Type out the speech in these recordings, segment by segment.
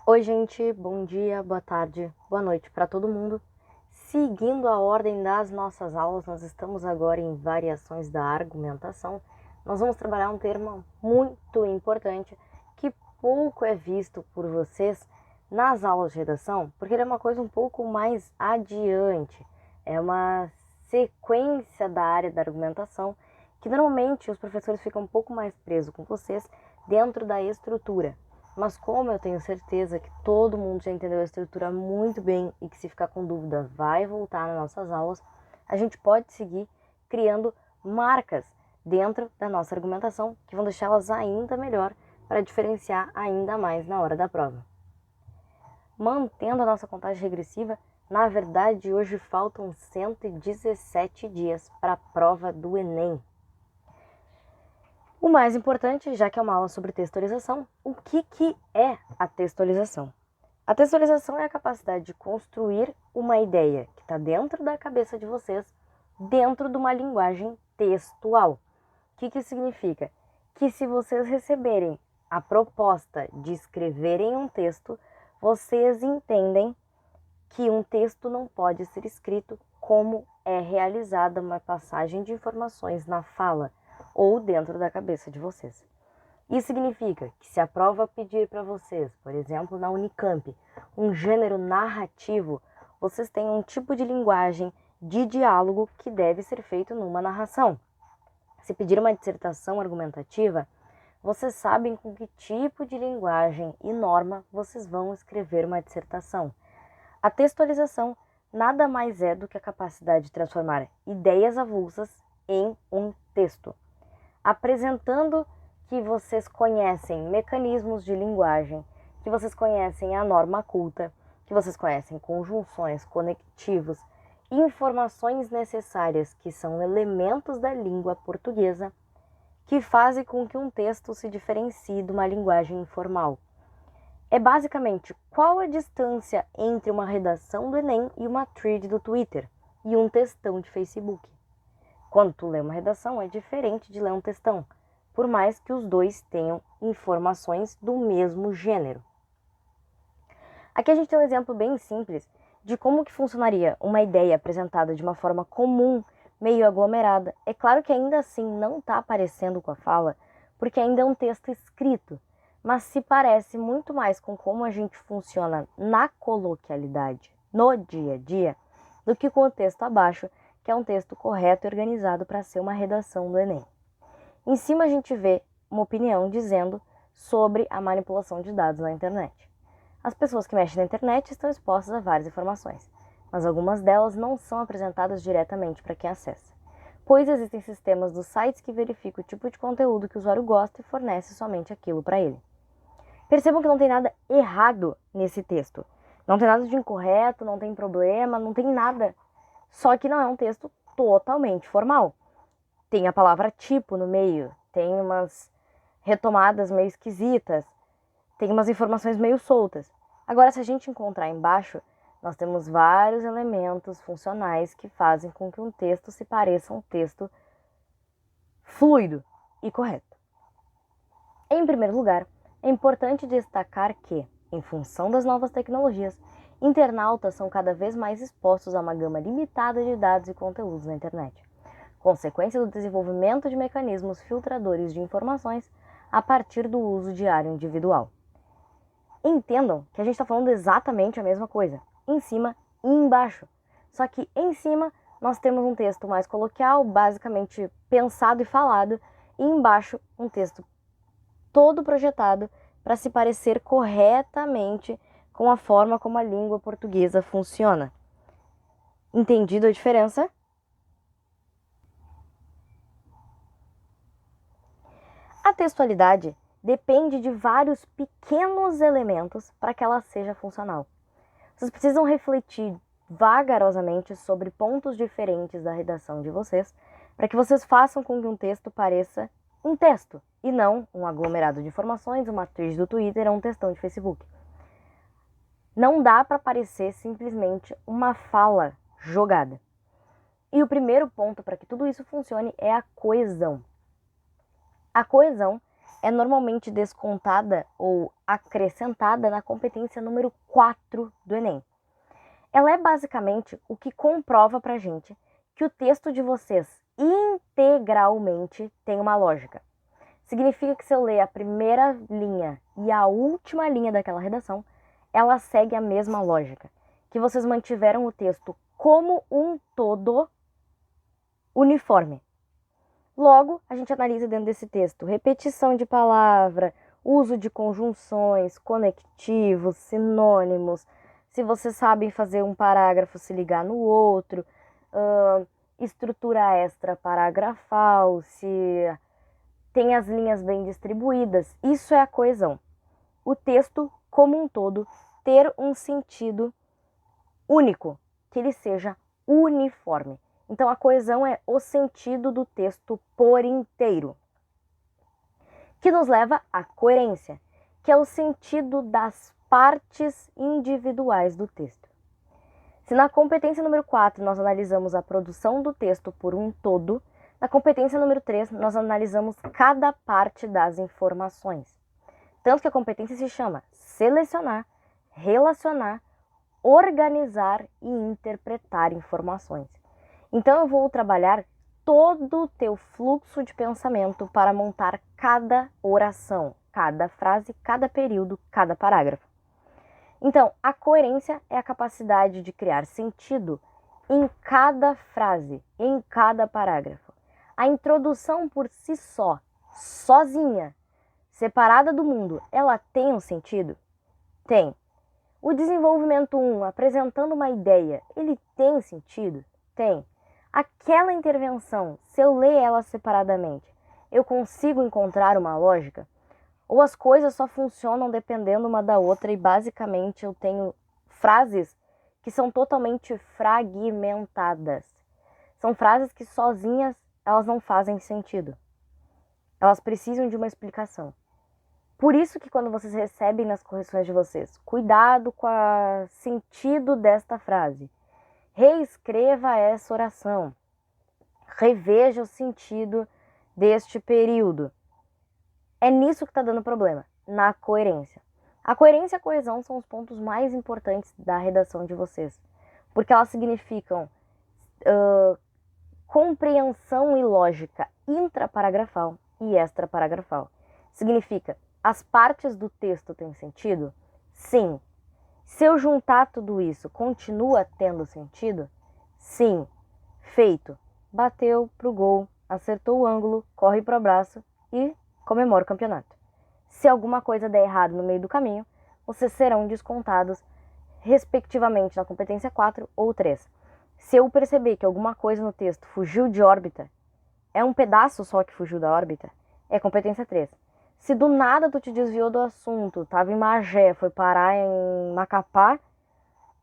Oi, gente, bom dia, boa tarde, boa noite para todo mundo. Seguindo a ordem das nossas aulas, nós estamos agora em variações da argumentação. Nós vamos trabalhar um termo muito importante que pouco é visto por vocês nas aulas de redação, porque ele é uma coisa um pouco mais adiante. É uma sequência da área da argumentação que normalmente os professores ficam um pouco mais presos com vocês dentro da estrutura. Mas como eu tenho certeza que todo mundo já entendeu a estrutura muito bem e que se ficar com dúvida vai voltar nas nossas aulas, a gente pode seguir criando marcas dentro da nossa argumentação que vão deixá-las ainda melhor para diferenciar ainda mais na hora da prova. Mantendo a nossa contagem regressiva, na verdade hoje faltam 117 dias para a prova do Enem. O mais importante, já que é uma aula sobre textualização, o que é a textualização? A textualização é a capacidade de construir uma ideia que está dentro da cabeça de vocês, dentro de uma linguagem textual. O que significa? Que se vocês receberem a proposta de escreverem um texto, vocês entendem que um texto não pode ser escrito como é realizada uma passagem de informações na fala ou dentro da cabeça de vocês. Isso significa que se a prova pedir para vocês, por exemplo, na Unicamp, um gênero narrativo, vocês têm um tipo de linguagem de diálogo que deve ser feito numa narração. Se pedir uma dissertação argumentativa, vocês sabem com que tipo de linguagem e norma vocês vão escrever uma dissertação. A textualização nada mais é do que a capacidade de transformar ideias avulsas em um texto, apresentando que vocês conhecem mecanismos de linguagem, que vocês conhecem a norma culta, que vocês conhecem conjunções, conectivos, informações necessárias que são elementos da língua portuguesa que fazem com que um texto se diferencie de uma linguagem informal. É basicamente qual a distância entre uma redação do Enem e uma thread do Twitter e um textão de Facebook. Quando tu lê uma redação é diferente de ler um textão, por mais que os dois tenham informações do mesmo gênero. Aqui a gente tem um exemplo bem simples de como que funcionaria uma ideia apresentada de uma forma comum, meio aglomerada. É claro que ainda assim não está aparecendo com a fala, porque ainda é um texto escrito, mas se parece muito mais com como a gente funciona na coloquialidade, no dia a dia, do que com o texto abaixo, que é um texto correto e organizado para ser uma redação do Enem. Em cima a gente vê uma opinião dizendo sobre a manipulação de dados na internet. As pessoas que mexem na internet estão expostas a várias informações, mas algumas delas não são apresentadas diretamente para quem acessa, pois existem sistemas dos sites que verificam o tipo de conteúdo que o usuário gosta e fornece somente aquilo para ele. Percebam que não tem nada errado nesse texto. Não tem nada de incorreto, não tem problema, não tem nada. Só que não é um texto totalmente formal. Tem a palavra tipo no meio, tem umas retomadas meio esquisitas, tem umas informações meio soltas. Agora, se a gente encontrar embaixo, nós temos vários elementos funcionais que fazem com que um texto se pareça um texto fluido e correto. Em primeiro lugar, é importante destacar que, em função das novas tecnologias, internautas são cada vez mais expostos a uma gama limitada de dados e conteúdos na internet, consequência do desenvolvimento de mecanismos filtradores de informações a partir do uso diário individual. Entendam que a gente está falando exatamente a mesma coisa, em cima e embaixo. Só que em cima nós temos um texto mais coloquial, basicamente pensado e falado, e embaixo um texto todo projetado para se parecer corretamente com a forma como a língua portuguesa funciona. Entendido a diferença? A textualidade depende de vários pequenos elementos para que ela seja funcional. Vocês precisam refletir vagarosamente sobre pontos diferentes da redação de vocês para que vocês façam com que um texto pareça um texto e não um aglomerado de informações, uma thread do Twitter ou um textão de Facebook. Não dá para parecer simplesmente uma fala jogada. E o primeiro ponto para que tudo isso funcione é a coesão. A coesão é normalmente descontada ou acrescentada na competência número 4 do Enem. Ela é basicamente o que comprova pra gente que o texto de vocês integralmente tem uma lógica. Significa que se eu ler a primeira linha e a última linha daquela redação, ela segue a mesma lógica. Que vocês mantiveram o texto como um todo uniforme. Logo, a gente analisa dentro desse texto repetição de palavra, uso de conjunções, conectivos, sinônimos, se vocês sabem fazer um parágrafo se ligar no outro, estrutura extra paragrafal, se tem as linhas bem distribuídas. Isso é a coesão. O texto, como um todo, ter um sentido único, que ele seja uniforme. Então, a coesão é o sentido do texto por inteiro. Que nos leva à coerência, que é o sentido das partes individuais do texto. Se na competência número 4 nós analisamos a produção do texto por um todo, na competência número 3 nós analisamos cada parte das informações. Tanto que a competência se chama selecionar, relacionar, organizar e interpretar informações. Então eu vou trabalhar todo o teu fluxo de pensamento para montar cada oração, cada frase, cada período, cada parágrafo. Então, a coerência é a capacidade de criar sentido em cada frase, em cada parágrafo. A introdução por si só, sozinha, separada do mundo, ela tem um sentido? Tem. O desenvolvimento 1, apresentando uma ideia, ele tem sentido? Tem. Aquela intervenção, se eu ler ela separadamente, eu consigo encontrar uma lógica? Ou as coisas só funcionam dependendo uma da outra e basicamente eu tenho frases que são totalmente fragmentadas. São frases que sozinhas elas não fazem sentido. Elas precisam de uma explicação. Por isso que quando vocês recebem nas correções de vocês, cuidado com o sentido desta frase. Reescreva essa oração. Reveja o sentido deste período. É nisso que está dando problema, na coerência. A coerência e a coesão são os pontos mais importantes da redação de vocês, porque elas significam compreensão e lógica intraparagrafal e extraparagrafal. Significa, as partes do texto têm sentido? Sim. Se eu juntar tudo isso, continua tendo sentido? Sim. Feito. Bateu pro gol, acertou o ângulo, corre pro abraço e comemora o campeonato. Se alguma coisa der errado no meio do caminho, vocês serão descontados, respectivamente, na competência 4 ou 3. Se eu perceber que alguma coisa no texto fugiu de órbita, é um pedaço só que fugiu da órbita, é competência 3. Se do nada tu te desviou do assunto, tava em Magé, foi parar em Macapá,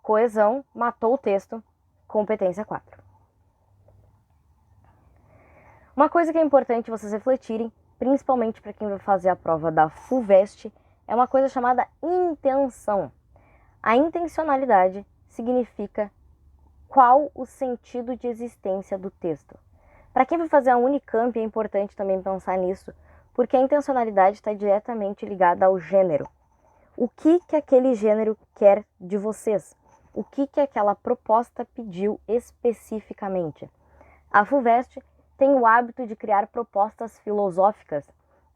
coesão, matou o texto, competência 4. Uma coisa que é importante vocês refletirem, principalmente para quem vai fazer a prova da FUVEST, é uma coisa chamada intenção. A intencionalidade significa qual o sentido de existência do texto. Para quem vai fazer a Unicamp é importante também pensar nisso, porque a intencionalidade está diretamente ligada ao gênero. O que aquele gênero quer de vocês? O que aquela proposta pediu especificamente? A FUVEST tem o hábito de criar propostas filosóficas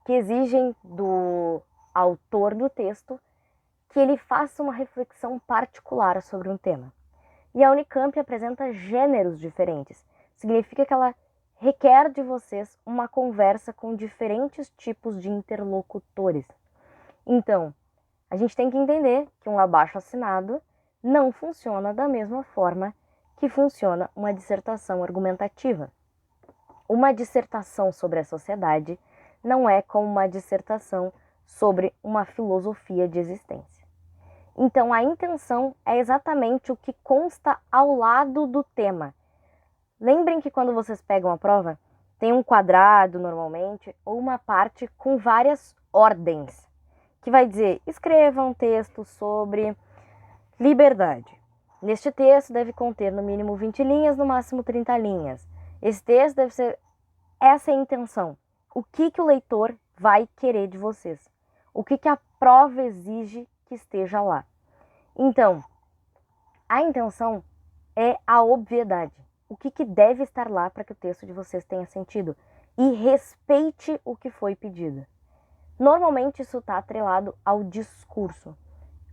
que exigem do autor do texto que ele faça uma reflexão particular sobre um tema. E a Unicamp apresenta gêneros diferentes. Significa que ela requer de vocês uma conversa com diferentes tipos de interlocutores. Então, a gente tem que entender que um abaixo-assinado não funciona da mesma forma que funciona uma dissertação argumentativa. Uma dissertação sobre a sociedade não é como uma dissertação sobre uma filosofia de existência. Então, a intenção é exatamente o que consta ao lado do tema. Lembrem que quando vocês pegam a prova, tem um quadrado normalmente, ou uma parte com várias ordens, que vai dizer, escreva um texto sobre liberdade. Neste texto deve conter no mínimo 20 linhas, no máximo 30 linhas. Esse texto deve ser... Essa é a intenção. O que o leitor vai querer de vocês, o que a prova exige que esteja lá. Então, a intenção é a obviedade. O que deve estar lá para que o texto de vocês tenha sentido. E respeite o que foi pedido. Normalmente isso está atrelado ao discurso.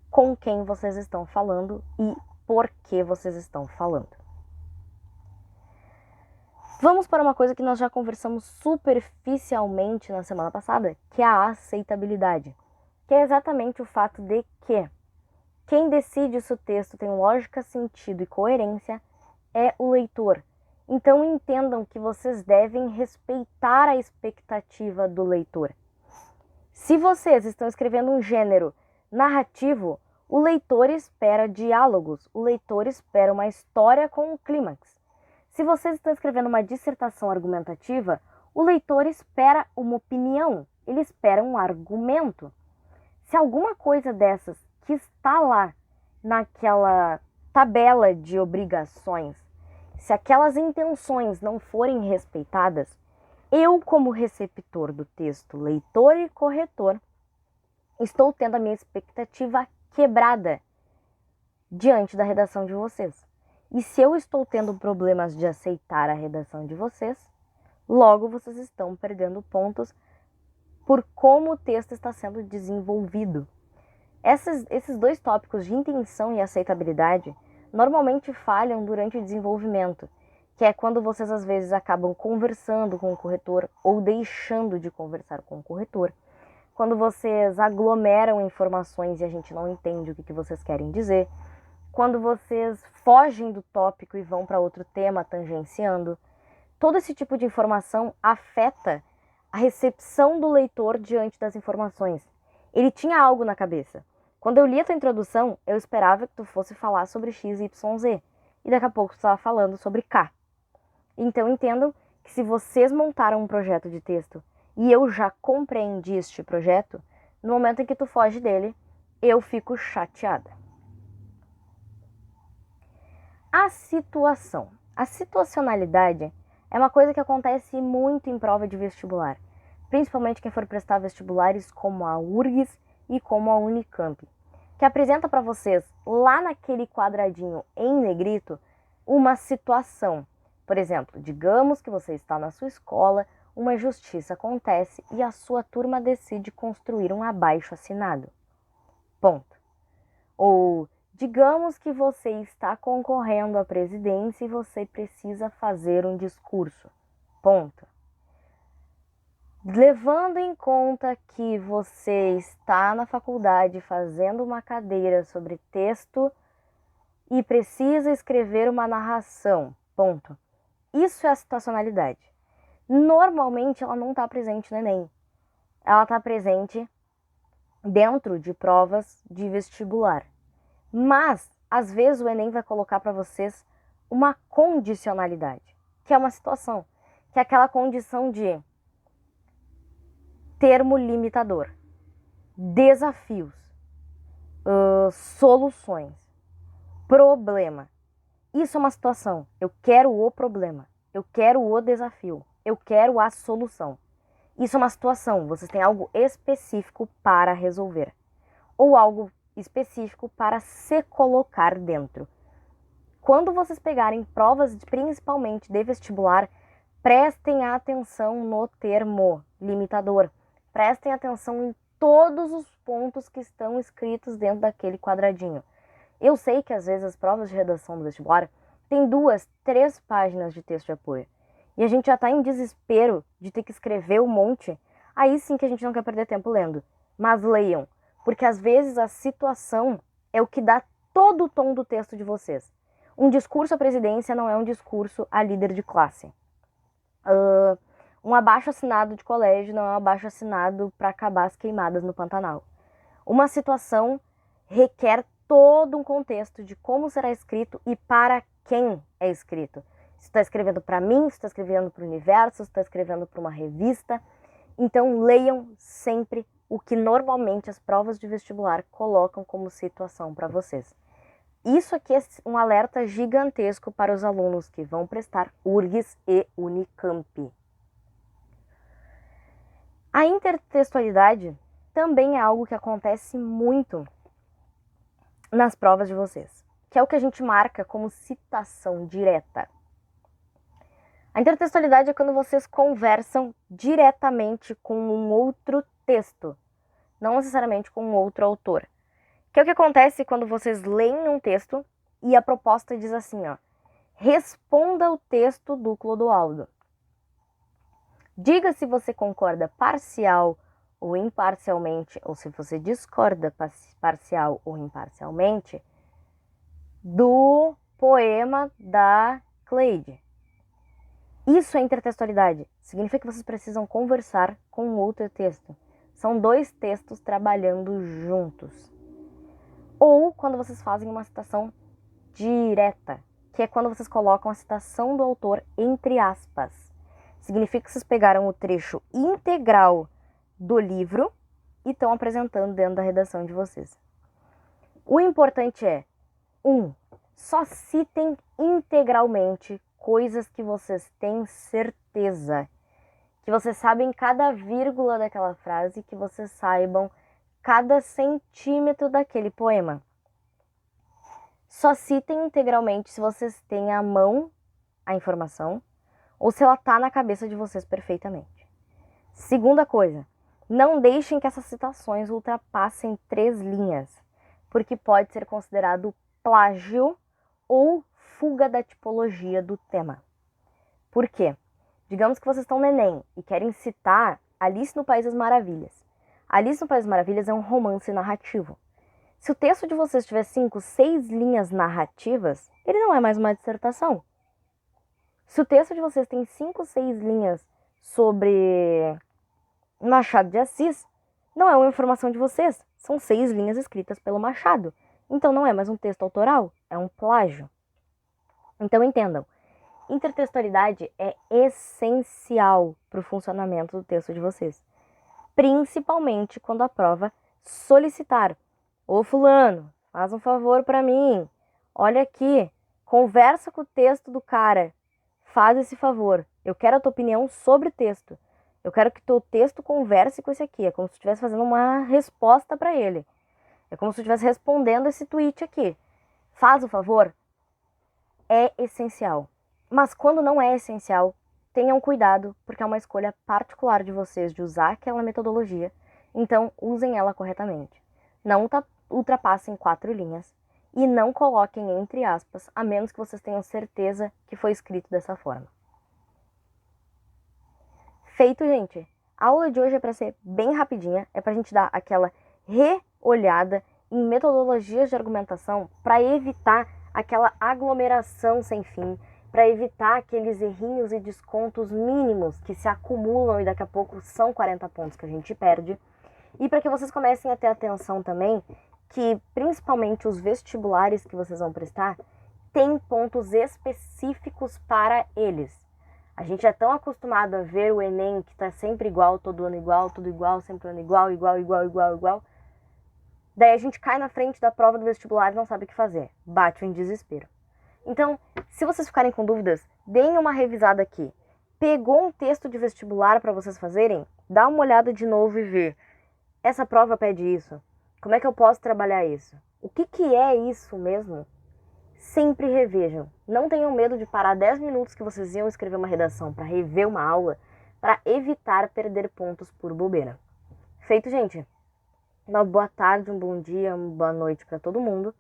Com quem vocês estão falando e por que vocês estão falando. Vamos para uma coisa que nós já conversamos superficialmente na semana passada, que é a aceitabilidade. Que é exatamente o fato de que quem decide se o texto tem lógica, sentido e coerência é o leitor. Então entendam que vocês devem respeitar a expectativa do leitor. Se vocês estão escrevendo um gênero narrativo, o leitor espera diálogos, o leitor espera uma história com um clímax. Se vocês estão escrevendo uma dissertação argumentativa, o leitor espera uma opinião, ele espera um argumento. Se alguma coisa dessas que está lá naquela tabela de obrigações, se aquelas intenções não forem respeitadas, eu, como receptor do texto, leitor e corretor, estou tendo a minha expectativa quebrada diante da redação de vocês. E se eu estou tendo problemas de aceitar a redação de vocês, logo vocês estão perdendo pontos por como o texto está sendo desenvolvido. Esses dois tópicos de intenção e aceitabilidade normalmente falham durante o desenvolvimento, que é quando vocês às vezes acabam conversando com o corretor ou deixando de conversar com o corretor, quando vocês aglomeram informações e a gente não entende o que vocês querem dizer, quando vocês fogem do tópico e vão para outro tema tangenciando. Todo esse tipo de informação afeta a recepção do leitor diante das informações. Ele tinha algo na cabeça. Quando eu li a tua introdução, eu esperava que tu fosse falar sobre X, Y, Z. E daqui a pouco tu estava falando sobre K. Então entendam que se vocês montaram um projeto de texto e eu já compreendi este projeto, no momento em que tu foge dele, eu fico chateada. A situação. A situacionalidade é uma coisa que acontece muito em prova de vestibular, principalmente quem for prestar vestibulares como a URGS e como a Unicamp, que apresenta para vocês, lá naquele quadradinho em negrito, uma situação. Por exemplo, digamos que você está na sua escola, uma injustiça acontece e a sua turma decide construir um abaixo-assinado. Ponto. Ou digamos que você está concorrendo à presidência e você precisa fazer um discurso. Ponto. Levando em conta que você está na faculdade fazendo uma cadeira sobre texto e precisa escrever uma narração. Ponto. Isso é a situacionalidade. Normalmente ela não está presente no Enem. Ela está presente dentro de provas de vestibular. Mas, às vezes, o Enem vai colocar para vocês uma condicionalidade, que é uma situação, que é aquela condição de termo limitador, desafios, soluções, problema. Isso é uma situação. Eu quero o problema, eu quero o desafio, eu quero a solução. Isso é uma situação. Vocês têm algo específico para resolver, ou algo específico para se colocar dentro. Quando vocês pegarem provas, principalmente de vestibular, prestem atenção no termo limitador. Prestem atenção em todos os pontos que estão escritos dentro daquele quadradinho. Eu sei que às vezes as provas de redação do vestibular têm 2, 3 páginas de texto de apoio. E a gente já está em desespero de ter que escrever um monte. Aí sim que a gente não quer perder tempo lendo. Mas leiam. Porque às vezes a situação é o que dá todo o tom do texto de vocês. Um discurso à presidência não é um discurso a líder de classe. Um abaixo-assinado de colégio não é um abaixo-assinado para acabar as queimadas no Pantanal. Uma situação requer todo um contexto de como será escrito e para quem é escrito. Se está escrevendo para mim, se está escrevendo para o universo, se está escrevendo para uma revista. Então leiam sempre o que normalmente as provas de vestibular colocam como situação para vocês. Isso aqui é um alerta gigantesco para os alunos que vão prestar URGS e Unicamp. A intertextualidade também é algo que acontece muito nas provas de vocês, que é o que a gente marca como citação direta. A intertextualidade é quando vocês conversam diretamente com um outro texto, não necessariamente com um outro autor. Que é o que acontece quando vocês leem um texto e a proposta diz assim, ó: responda o texto do Clodoaldo. Diga se você concorda parcial ou imparcialmente, ou se você discorda parcial ou imparcialmente do poema da Cleide. Isso é intertextualidade. Significa que vocês precisam conversar com outro texto. São dois textos trabalhando juntos. Ou quando vocês fazem uma citação direta, que é quando vocês colocam a citação do autor entre aspas. Significa que vocês pegaram o trecho integral do livro e estão apresentando dentro da redação de vocês. O importante é, só citem integralmente coisas que vocês têm certeza, que vocês sabem cada vírgula daquela frase, que vocês saibam cada centímetro daquele poema. Só citem integralmente se vocês têm à mão a informação ou se ela está na cabeça de vocês perfeitamente. Segunda coisa, não deixem que essas citações ultrapassem 3 linhas, porque pode ser considerado plágio ou fuga da tipologia do tema. Por quê? Digamos que vocês estão no Enem e querem citar Alice no País das Maravilhas. Alice no País das Maravilhas é um romance narrativo. Se o texto de vocês tiver 5, 6 linhas narrativas, ele não é mais uma dissertação. Se o texto de vocês tem 5, 6 linhas sobre Machado de Assis, não é uma informação de vocês. São 6 linhas escritas pelo Machado. Então não é mais um texto autoral, é um plágio. Então entendam, intertextualidade é essencial para o funcionamento do texto de vocês. Principalmente quando a prova solicitar: ô fulano, faz um favor para mim, olha aqui, conversa com o texto do cara, faz esse favor, eu quero a tua opinião sobre o texto, eu quero que teu texto converse com esse aqui, é como se tu estivesse fazendo uma resposta para ele, é como se tu estivesse respondendo esse tweet aqui, faz o favor, é essencial. Mas quando não é essencial, tenham cuidado, porque é uma escolha particular de vocês de usar aquela metodologia, então usem ela corretamente. Não ultrapassem 4 linhas e não coloquem entre aspas, a menos que vocês tenham certeza que foi escrito dessa forma. Feito, gente! A aula de hoje é para ser bem rapidinha, é para a gente dar aquela reolhada em metodologias de argumentação para evitar aquela aglomeração sem fim, para evitar aqueles errinhos e descontos mínimos que se acumulam e daqui a pouco são 40 pontos que a gente perde. E para que vocês comecem a ter atenção também que principalmente os vestibulares que vocês vão prestar têm pontos específicos para eles. A gente é tão acostumado a ver o Enem que está sempre igual, todo ano igual, tudo igual, sempre ano igual, igual. Daí a gente cai na frente da prova do vestibular e não sabe o que fazer. Bate um desespero. Então, se vocês ficarem com dúvidas, deem uma revisada aqui. Pegou um texto de vestibular para vocês fazerem? Dá uma olhada de novo e vê. Essa prova pede isso. Como é que eu posso trabalhar isso? O que é isso mesmo? Sempre revejam. Não tenham medo de parar 10 minutos que vocês iam escrever uma redação para rever uma aula, para evitar perder pontos por bobeira. Feito, gente? Uma boa tarde, um bom dia, uma boa noite para todo mundo.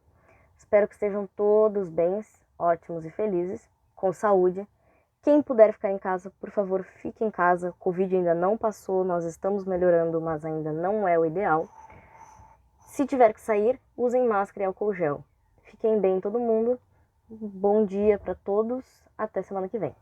Espero que estejam todos bens, ótimos e felizes, com saúde. Quem puder ficar em casa, por favor, fique em casa. Covid ainda não passou, nós estamos melhorando, mas ainda não é o ideal. Se tiver que sair, usem máscara e álcool gel. Fiquem bem todo mundo. Bom dia para todos. Até semana que vem.